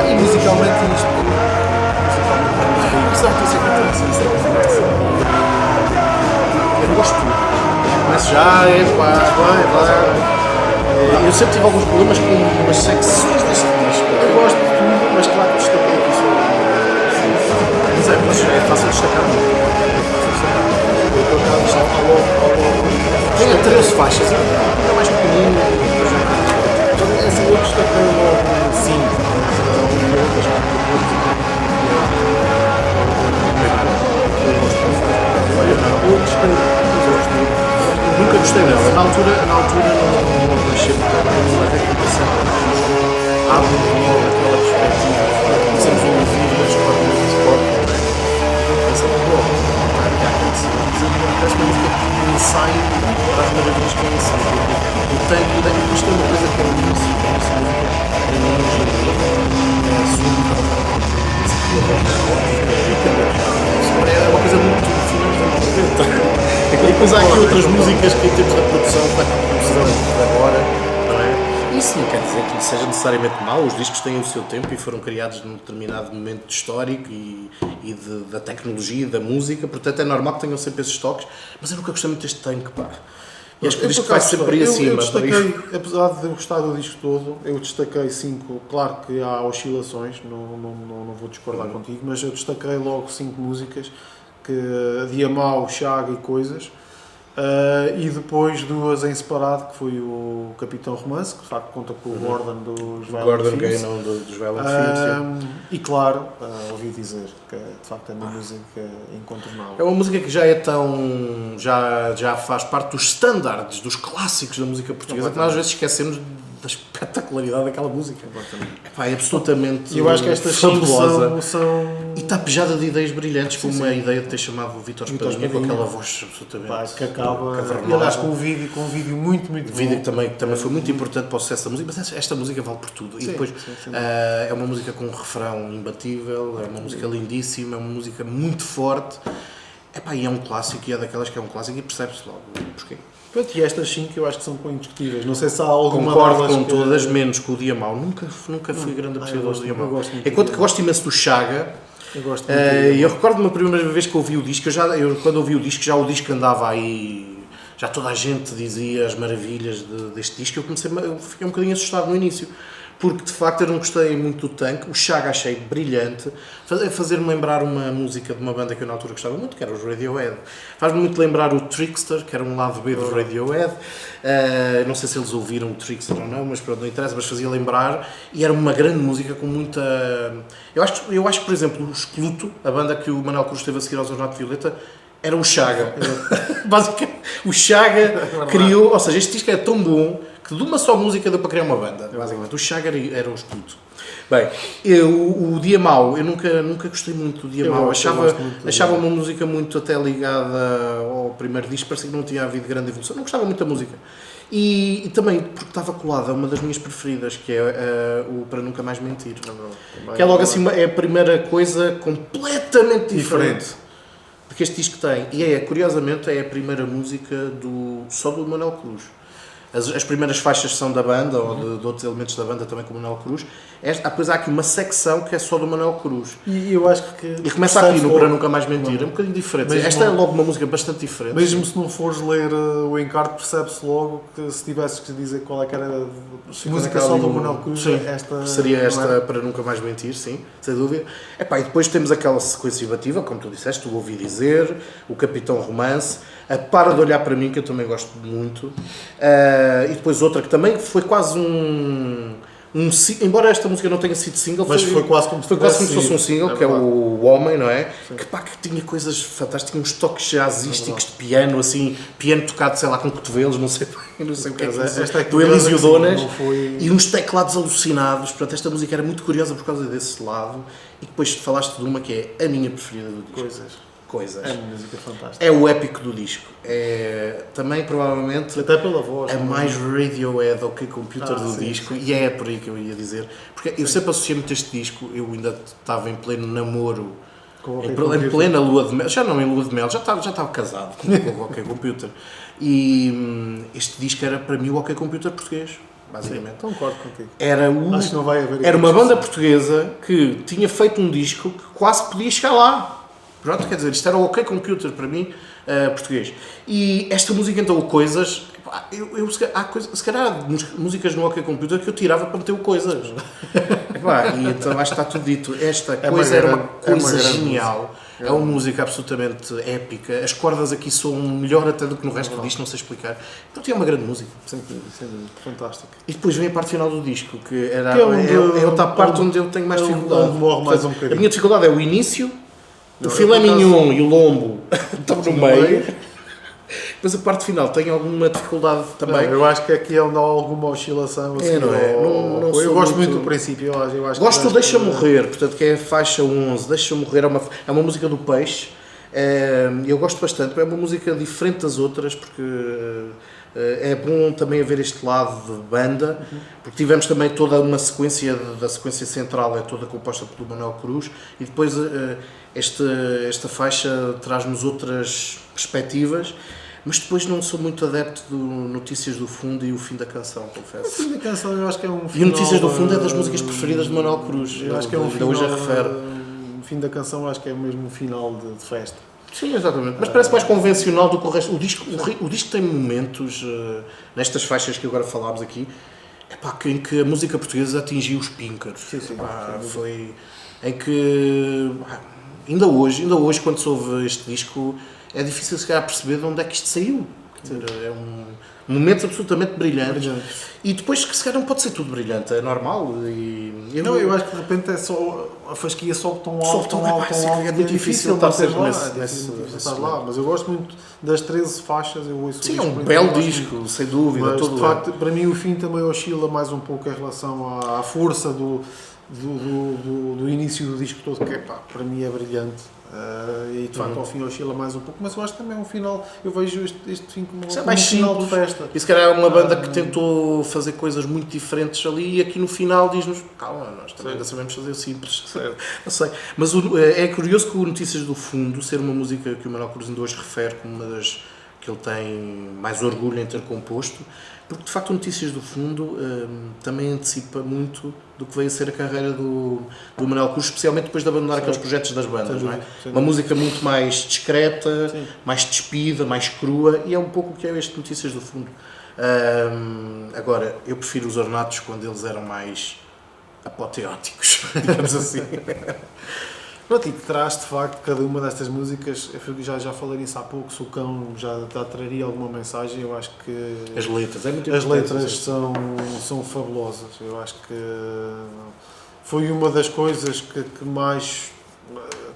e musicalmente isto. Exato, isso é que eu gosto de tudo. Começo já, vai. Eu sempre tive alguns problemas com umas secções deste disco. Eu gosto de tudo, mas claro que destaquei aqui só. Mas é fácil destacar muito. Tem 13 faixas, é mais pequenino. Essa eu destaquei logo 5. Nunca gostei dela. Na altura não deixei muito bem, até que comecei abre logo aquela perspectiva. Começamos a ouvir as próprias de esporte, pensando, pô, está aqui a acontecer. Parece uma música que ensaio para as maravilhas que é ensaio. O tanque, isto é uma coisa que é o início, para mim, é uma coisa muito fina. E depois há aqui outras músicas que em termos da produção, da composição agora, não é? Isso não quer dizer que seja necessariamente mau, os discos têm o seu tempo e foram criados num determinado momento histórico da tecnologia e da música, portanto é normal que tenham sempre esses toques, mas eu nunca gostei muito deste tanque, pá. E acho que o disco vai sempre aí acima. Eu destaquei, apesar de eu gostar do disco todo, eu destaquei 5, claro que há oscilações, não vou discordar contigo, mas eu destaquei logo 5 músicas, que Dia Mau, Chaga e Coisas, e depois 2 em separado, que foi o Capitão Romance, que de facto conta com o Gordon dos Violent Femmes. Dos Violent Femmes, e claro, ouvi dizer que de facto é uma música incontornável. É uma música que já é tão... já faz parte dos standards, dos clássicos da música portuguesa, que nós às vezes esquecemos da espetacularidade daquela música. Epá, é absolutamente eu acho que estas fabulosa. são... E está pejada de ideias brilhantes, como a ideia de ter chamado o Vítor Espadinha com aquela voz absolutamente que acaba... cavernal. E aliás com um vídeo muito O vídeo que também foi muito importante para o sucesso da música, mas esta música vale por tudo. E depois é uma música com um refrão imbatível, é uma música lindíssima, é uma música muito forte. Epá, e é um clássico, e é daquelas que é um clássico e percebe-se logo porquê. E estas 5 eu acho que são indiscutíveis. Não sei se há alguma concordo com todas, menos com o Dia Mau. Nunca fui grande apreciador do Dia Mau. Enquanto que gosto imenso do Chaga. Eu recordo-me a primeira vez que ouvi o disco, quando ouvi o disco andava aí, já toda a gente dizia as maravilhas deste disco, eu fiquei um bocadinho assustado no início, porque de facto eu não gostei muito do tanque, o Chaga achei brilhante, fazer-me lembrar uma música de uma banda que eu na altura gostava muito, que era os Radiohead. Faz-me muito lembrar o Trickster, que era um lado B do Radiohead. Não sei se eles ouviram o Trickster ou não, mas pronto, não interessa, mas fazia lembrar, e era uma grande música com muita... Eu acho que, por exemplo, o Escluto, a banda que o Manuel Cruz esteve a seguir ao Ornato Violeta, era o Chaga. Basicamente, o Chaga criou, ou seja, este disco é tão bom que de uma só música deu para criar uma banda, basicamente. O Chaga era o Escudo. Bem, o Dia Mau, eu nunca gostei muito do Dia Mau. Achava uma música muito até ligada ao primeiro disco, parecia que não tinha havido grande evolução. Não gostava muito da música. E também porque estava colada a uma das minhas preferidas, que é o Para Nunca Mais Mentir. Que é logo assim, é a primeira coisa completamente diferente do que este disco tem. E curiosamente, é a primeira música só do Manuel Cruz. As primeiras faixas são da banda, ou de outros elementos da banda também com o Manuel Cruz. Depois há aqui uma secção que é só do Manuel Cruz. E eu acho que... E começa aqui no Para Nunca Mais Mentir. É um bocadinho diferente. Esta é logo uma música bastante diferente. Mesmo se não fores ler o encarte, percebe-se logo que se tivesses que dizer qual é que era a música só do Manuel Cruz, seria esta Para Nunca Mais Mentir, sim, sem dúvida. E depois temos aquela sequência imbatível, como tu disseste, tu ouvi dizer, o Capitão Romance, a Para de Olhar Para Mim, que eu também gosto muito. E depois outra que também foi quase embora esta música não tenha sido single, mas foi quase como se fosse um single, que é o Homem, não é? Que tinha coisas fantásticas, uns toques jazzísticos de piano, assim, piano tocado, sei lá, com cotovelos, não sei o que é do Elísio Donas, e uns teclados alucinados. Portanto, esta música era muito curiosa por causa desse lado. E depois falaste de uma que é a minha preferida do disco. Coisas. É uma música fantástica. É o épico do disco. É também, provavelmente, até pela voz, a mais Radiohead OK Computer do disco, e é por aí que eu ia dizer. Porque eu sempre associei muito este disco, eu ainda estava em pleno namoro, em plena lua de mel, já não em lua de mel, já estava casado com o OK Computer. E este disco era para mim o OK Computer português. basicamente. Sim, concordo contigo. Acho que não vai haver era uma banda portuguesa que tinha feito um disco que quase podia chegar lá. Pronto, quer dizer, isto era o OK Computer para mim, português. E esta música, então, o Coisas, se calhar há músicas no OK Computer que eu tirava para meter o Coisas. E então acho que está tudo dito. Esta coisa era uma coisa genial. É uma música absolutamente épica. As cordas aqui soam melhor até do que no resto do disco, não sei explicar. Então é uma grande música. Sem dúvida, fantástica. E depois vem a parte final do disco, que é outra parte onde eu tenho mais dificuldade. Morre mais um bocadinho. A minha dificuldade é o início, o filé mignon e o lombo estão no meio. Mas a parte final tem alguma dificuldade também? Não, eu acho que aqui é onde há alguma oscilação. Assim, não é? Eu gosto muito do princípio. Eu acho gosto do Deixa Morrer, portanto, que é a faixa 11. Deixa Morrer é uma música do Peixe. Eu gosto bastante. É uma música diferente das outras, porque é bom também haver este lado de banda, porque tivemos também toda uma sequência, da sequência central é toda composta pelo Manuel Cruz, e depois esta faixa traz-nos outras perspectivas. Mas depois não sou muito adepto do Notícias do Fundo e o Fim da Canção, confesso. O Fim da Canção eu acho que é um final... E o Notícias do Fundo é das músicas preferidas de Manuel Cruz. Eu acho que é um final... Hoje a refere. O Fim da Canção acho que é mesmo um final de festa. Sim, exatamente. Mas parece mais convencional do que o resto. O disco tem momentos, nestas faixas que agora falámos aqui, em que a música portuguesa atingiu os píncaros. Sim. Foi em que... Ainda hoje, quando se ouve este disco, é difícil se calhar perceber de onde é que isto saiu. Quer dizer, é um momento absolutamente brilhante. E depois, que se calhar não pode ser tudo brilhante, é normal. Eu acho que de repente é só a fasquia sobe tão alto, é muito difícil estar lá. Mas eu gosto muito das 13 faixas, eu ouço. Sim, é um belo disco, sem dúvida. Mas de facto, para mim o fim também oscila mais um pouco em relação à força do início do disco todo, que para mim é brilhante. E de facto ao fim oscila mais um pouco, mas eu acho que também é um final, eu vejo este fim como um final de festa. E se calhar é uma banda que tentou fazer coisas muito diferentes ali, e aqui no final diz-nos, calma, nós também ainda sabemos fazer simples. Não sei. Mas é curioso que o Notícias do Fundo ser uma música que o Manuel Cruz ainda hoje refere como uma das que ele tem mais orgulho em ter composto, porque de facto o Notícias do Fundo também antecipa muito do que veio a ser a carreira do Manuel Cruz, especialmente depois de abandonar aqueles projetos das bandas, não é? Uma música muito mais discreta, mais despida, mais crua, e é um pouco o que é este Notícias do Fundo. Agora, eu prefiro os Ornatos quando eles eram mais apoteóticos, digamos assim. Pronto, e que traz de facto cada uma destas músicas, eu já falei nisso há pouco, se o Cão já traria alguma mensagem, eu acho que as letras, as letras são fabulosas, eu acho que foi uma das coisas que mais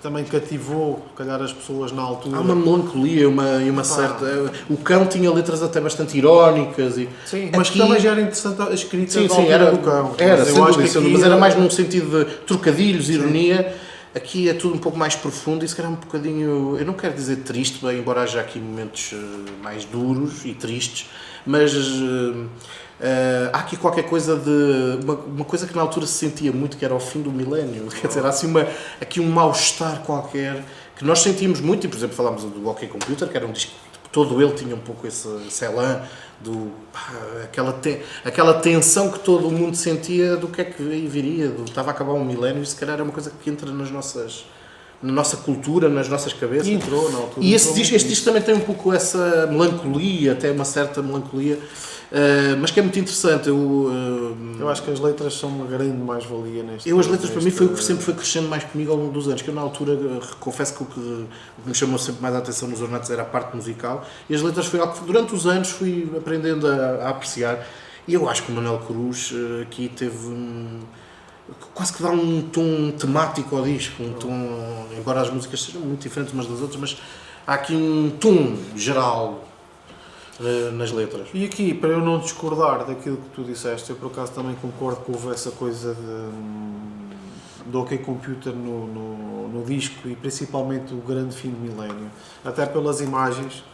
também cativou, se calhar, as pessoas na altura. Há uma melancolia e uma certa... O Cão tinha letras até bastante irónicas. Sim, mas que também já era interessante a escrita do Cão. Mas era mais num sentido de trocadilhos, ironia. Aqui é tudo um pouco mais profundo e se calhar um bocadinho, eu não quero dizer triste, bem, embora haja aqui momentos mais duros e tristes, mas há aqui qualquer coisa de... Uma coisa que na altura se sentia muito, que era o fim do milénio. Quer dizer, há assim aqui um mal-estar qualquer que nós sentimos muito, e por exemplo falámos do OK Computer, que era um disco que todo ele tinha um pouco esse elan, aquela tensão que todo o mundo sentia do que é que aí viria, estava a acabar um milénio, e se calhar é uma coisa que entra na nossa cultura, nas nossas cabeças. E entrou na altura. E este disco também tem um pouco essa melancolia, até uma certa melancolia, mas que é muito interessante. Eu acho que as letras são uma grande mais-valia neste... As letras para mim foi o que sempre foi crescendo mais comigo ao longo dos anos, que eu na altura confesso que o que me chamou sempre mais a atenção nos Ornatos era a parte musical, e as letras foi algo que durante os anos fui aprendendo a apreciar, e eu acho que o Manuel Cruz aqui teve quase que dá um tom temático ao disco, um tom, embora as músicas sejam muito diferentes umas das outras, mas há aqui um tom geral nas letras. E aqui, para eu não discordar daquilo que tu disseste, eu por acaso também concordo que houve essa coisa do OK Computer no disco, e principalmente o grande fim do milénio, até pelas imagens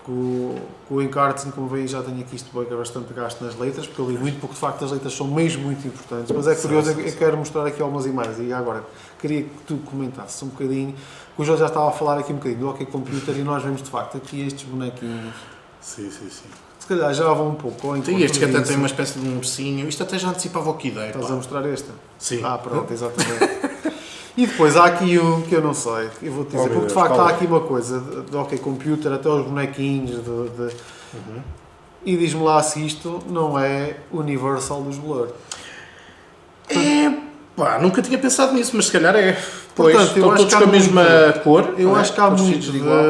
que o encarte, como veio, já tenho aqui isto bastante gasto nas letras, porque eu li muito, porque de facto as letras são mesmo muito importantes, mas é curioso, eu quero mostrar aqui algumas imagens, e agora queria que tu comentasses um bocadinho, que o João já estava a falar aqui um bocadinho do OK Computer, e nós vemos de facto aqui estes bonequinhos. Sim. se calhar já vão um pouco ao encontro Tem este que até disso. tem uma espécie de um ursinho. Isto até já antecipava o que ideia. Estás a mostrar esta? Sim. Ah, pronto, exatamente. E depois há aqui um que eu não sei, eu vou-te dizer, Oh, meu porque de Deus, facto qual há é? aqui uma coisa, de OK Computer, até os bonequinhos, e diz-me lá se isto não é Universal dos Blur. Pá, nunca tinha pensado nisso, mas se calhar é. Pois, Portanto, eu estão acho todos que há com a mesma cor. Eu não é? acho que há Todos muito vestidos igual.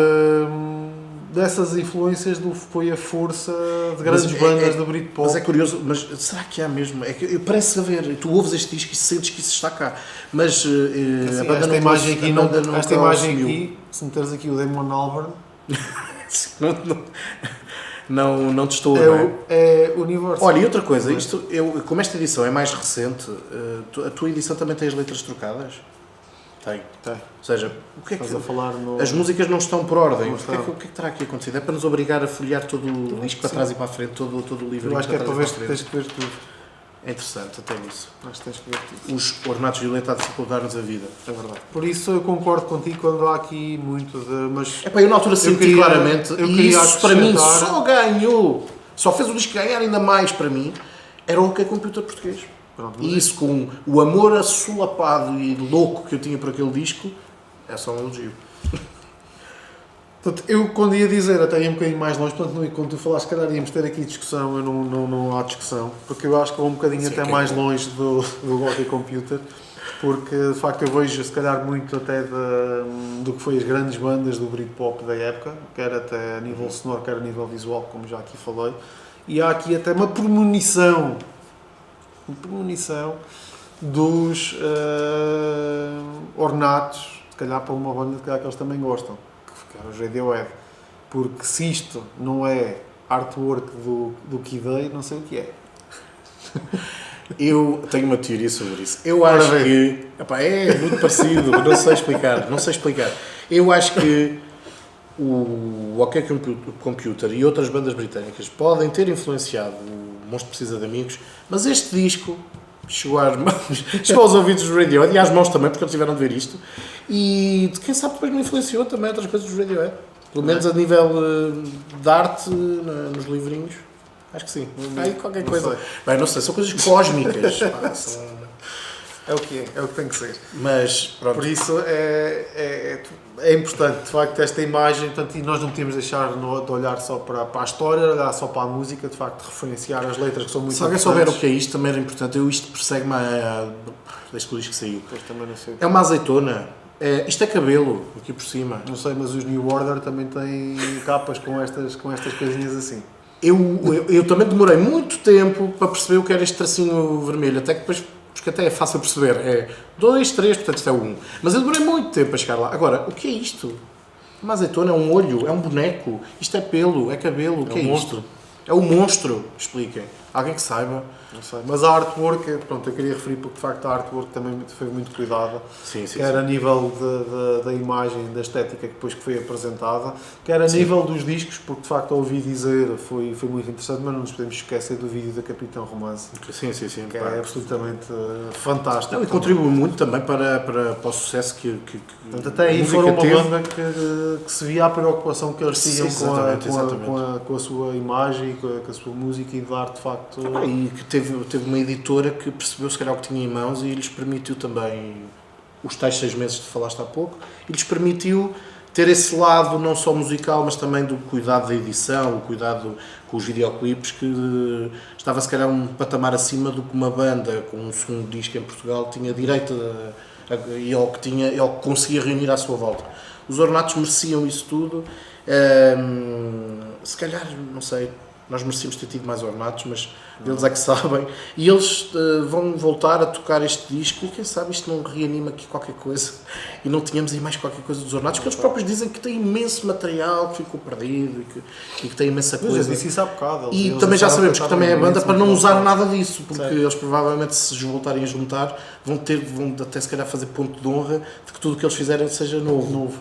dessas influências do foi a força de grandes Mas bandas do Britpop. Mas é curioso, mas será que há mesmo? É que parece haver, tu ouves este disco e sentes que isso está cá, mas Assim, a banda esta não imagem trouxe- aqui, a banda nunca esta imagem assumiu. aqui, se meteres aqui o Damon Albarn, não te estou, não é? é Universal. Olha, e outra coisa, isto, como esta edição é mais recente, a tua edição também tem as letras trocadas? Tem. Tem. Ou seja, o que é que... Estás a falar no... As músicas não estão por ordem. Não O que é que estão. terá aqui acontecido? É para nos obrigar a folhear todo o disco para sim. trás e para a frente, todo o livro. Eu acho que é para ver, tens que ver tudo. É interessante, até isso. Acho que tens que ver tudo. Os ornatos de Violeta a dificultar-nos a vida. É verdade. Por isso eu concordo contigo quando há aqui muito de... Mas É pá, eu na altura senti queria- claramente, eu e queria isso para mim acrescentar- só ganhou, só fez o disco ganhar ainda mais para mim, era o OK Computer português. pronto, E isso com o amor assolapado e louco que eu tinha por aquele disco, é só um elogio. portanto, eu quando ia dizer, até ia um bocadinho mais longe, portanto, quando tu falaste, se calhar íamos ter aqui discussão, eu não há discussão, porque eu acho que vou um bocadinho Sim, até que é mais bom. longe do OK Computer, porque de facto eu vejo, se calhar, muito até do que foi as grandes bandas do Britpop da época, quer até a nível sonoro, quer a nível visual, como já aqui falei, e há aqui até uma premonição dos ornatos, se calhar para uma banda se calhar que eles também gostam, que é o Radiohead, porque se isto não é artwork do Kid Day, não sei o que é. Eu tenho uma teoria sobre isso. Eu Ora acho bem. que. Epá, é muito parecido, não sei explicar. Eu acho que o OK Computer e outras bandas britânicas podem ter influenciado o Monstro Precisa de Amigos, mas este disco chegou às mãos, chegou aos ouvidos do Radiohead e às mãos também, porque eles tiveram de ver isto. E quem sabe depois me influenciou também outras coisas do Radiohead. Pelo menos a nível de arte, nos livrinhos. Acho que sim. Aí qualquer não coisa. sei. Bem, não sei, são coisas cósmicas. Pá, são... É o que tem que ser. Mas pronto. Por isso é importante, de facto, esta imagem, portanto, e nós não podemos deixar de olhar só para a história, olhar só para a música, de facto, referenciar as letras que são muito Se alguém souber o importantes. que é isto, também era importante. Isto persegue-me desde que o disco saiu. Depois também não sei. É uma azeitona. Isto é cabelo, aqui por cima. Não sei, mas os New Order também têm capas com estas coisinhas assim. Eu também demorei muito tempo para perceber o que era este tracinho vermelho, até que depois, porque até é fácil perceber, é 2, 3, portanto isto é o 1. Mas eu demorei muito tempo a chegar lá. Agora, o que é isto? Uma azeitona é um olho, é um boneco, isto é pelo, é cabelo, o que é monstro. isto? É o monstro, expliquem. Alguém que saiba. Não sei. Mas a artwork, pronto, eu queria referir porque de facto a artwork também foi muito cuidada, Sim, quer a nível da imagem, da estética depois que foi apresentada, quer a Sim. nível dos discos, porque de facto ouvi dizer, foi muito interessante, mas não nos podemos esquecer do vídeo da Capitão Romance, Sim, que pá. é absolutamente fantástico. Não, e contribui muito também para o sucesso que Portanto, até a aí música foram uma teve. banda que se via a preocupação que eles Sim, tinham exatamente. com a sua imagem e com a sua música e dar de facto... E que teve uma editora que percebeu se calhar o que tinha em mãos e lhes permitiu também os tais 6 meses que falaste há pouco, e lhes permitiu ter esse lado não só musical, mas também do cuidado da edição, o cuidado com os videoclipes, que estava se calhar um patamar acima do que uma banda com um segundo disco em Portugal tinha direito e ao que conseguia reunir à sua volta. Os Ornatos mereciam isso tudo. Se calhar, não sei, nós merecíamos ter tido mais Ornatos, mas eles é que sabem. E eles vão voltar a tocar este disco e quem sabe isto não reanima aqui qualquer coisa e não tínhamos aí mais qualquer coisa dos Ornatos, porque eles próprios dizem que tem imenso material que ficou perdido e que tem imensa Mas eu coisa. disse isso há bocado. E eles também já acharam sabemos que também é a banda para não usar nada. nada disso, porque Certo. eles provavelmente se voltarem a juntar vão até se calhar fazer ponto de honra de que tudo o que eles fizerem seja novo.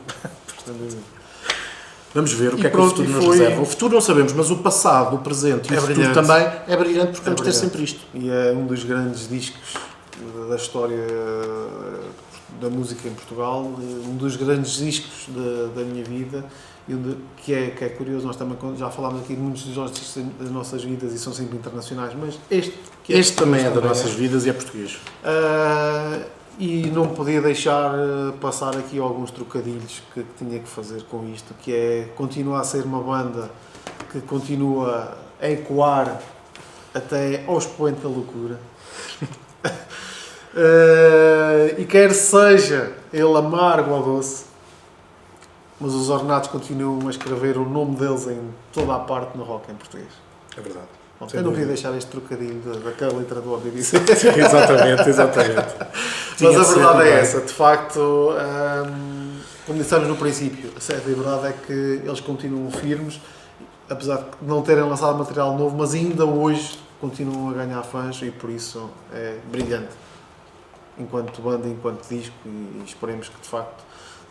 Vamos ver o que E é que o pronto, futuro e nos foi- reserva. O futuro não sabemos, mas o passado, o presente e É o futuro brilhante. também é brilhante porque vamos ter brilhante. sempre isto. E é um dos grandes discos da história da música em Portugal, um dos grandes discos da minha vida que é curioso, nós também já falámos aqui de muitos dos das nossas vidas e são sempre internacionais, mas este também é das nossas vidas e é português. E não podia deixar passar aqui alguns trocadilhos que tinha que fazer com isto, que é continuar a ser uma banda que continua a ecoar até ao expoente da loucura. E quer seja ele amargo ou doce, mas os Ornatos continuam a escrever o nome deles em toda a parte no rock em português. É verdade. Bom, eu não queria deixar este trocadilho daquela letra do OBDC. Exatamente. Mas a verdade é essa, de facto, como dissemos no princípio, a verdade é que eles continuam firmes, apesar de não terem lançado material novo, mas ainda hoje continuam a ganhar fãs e por isso é brilhante enquanto banda, enquanto disco, e esperemos que de facto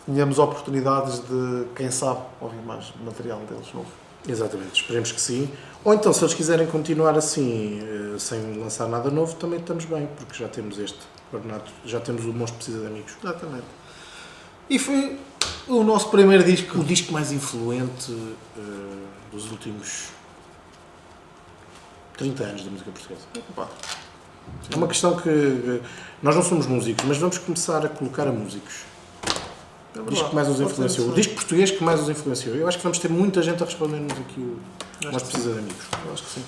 tenhamos oportunidades de, quem sabe, ouvir mais material deles novo. Exatamente, esperemos que sim. Ou então, se eles quiserem continuar assim, sem lançar nada novo, também estamos bem, porque já temos este Ornato, já temos o Monstro Precisa de Amigos. Exatamente. E foi o nosso primeiro disco. O disco mais influente dos últimos 30 anos da música portuguesa. É uma questão que nós não somos músicos, mas vamos começar a colocar a músicos. O disco que mais os influenciou. O disco português que mais os influenciou. Eu acho que vamos ter muita gente a responder-nos aqui o Monstro Precisa de Amigos. Eu acho que sim.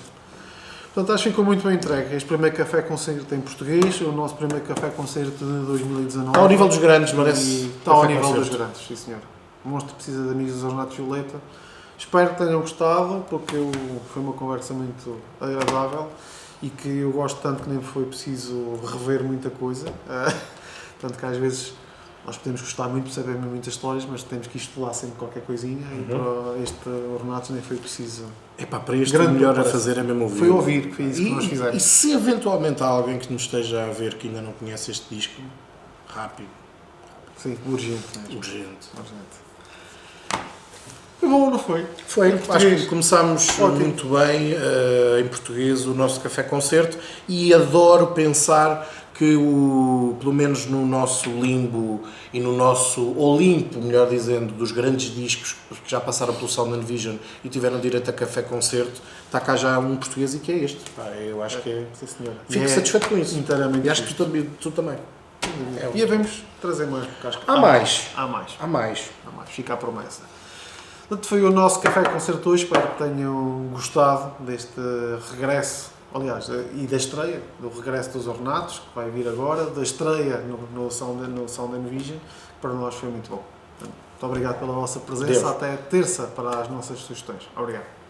Portanto, acho que ficou muito bem entregue. Este primeiro café concerto em português, o nosso primeiro café concerto de 2019. Está ao nível dos grandes, merece. Está ao nível dos grandes, sim senhor. O Monstro Precisa de Amigos dos Ornatos Violeta. Espero que tenham gostado, porque foi uma conversa muito agradável e que eu gosto tanto que nem foi preciso rever muita coisa. Tanto que às vezes nós podemos gostar muito, saber muitas histórias, mas temos que estudar sempre qualquer coisinha e para este Ornatos nem foi preciso. Para este o melhor a fazer é mesmo ouvir. Foi ouvir, foi isso que nós fizemos. E se eventualmente há alguém que nos esteja a ver que ainda não conhece este disco, rápido. Sim, urgente. Mesmo. Urgente. Foi bom, não foi? Foi. Acho que começámos muito bem em português o nosso café concerto e adoro pensar que, pelo menos no nosso limbo e no nosso Olimpo, melhor dizendo, dos grandes discos que já passaram pelo Sound and Vision e tiveram direito a café concerto, está cá já um português e que é este. Eu acho que é. Sim, senhora. Fico satisfeito com isso. Inteiramente. E acho que tu também. E devemos trazer mais, porque acho que há mais. Há mais. Há mais. Fica a promessa. Portanto, foi o nosso café concerto hoje. Espero que tenham gostado deste regresso, aliás, e da estreia, do regresso dos Ornatos, que vai vir agora, da estreia no Sound and Vision, que para nós foi muito bom. Portanto, muito obrigado pela vossa presença. Até terça para as nossas sugestões. Obrigado.